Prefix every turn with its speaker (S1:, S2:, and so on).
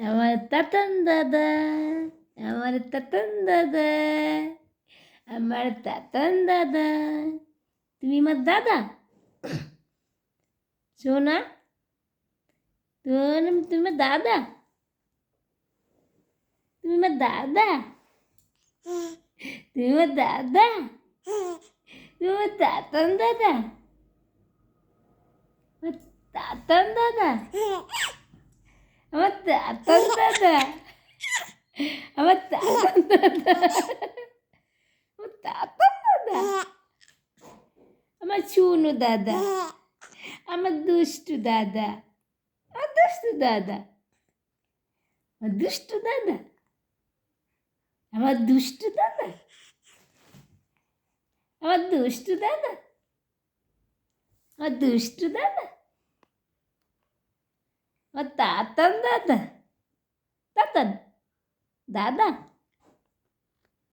S1: আমার তাতান দাদা, আমার তাতান দাদা, আমার তাতান দাদা। তুমি আমার দাদা সোনা, তুমি আমার দাদা, তুমি আমার দাদা, তুমি আমার দাদা, তুমি আমার তাতান দাদা, আমার তাতান দাদা, আমার তাতান দাদা, আমার তাতান দাদা, আমার তাতান দাদা, আমার চুনু দাদা, আমার দুষ্টু দাদা, আমার দুষ্টু দাদা, আমার দুষ্টু দাদা, আমার দুষ্টু দাদা, আমার দুষ্টু দাদা, আমার দুষ্টু দাদা, আমার তাতান দাদা, তাতান দাদা।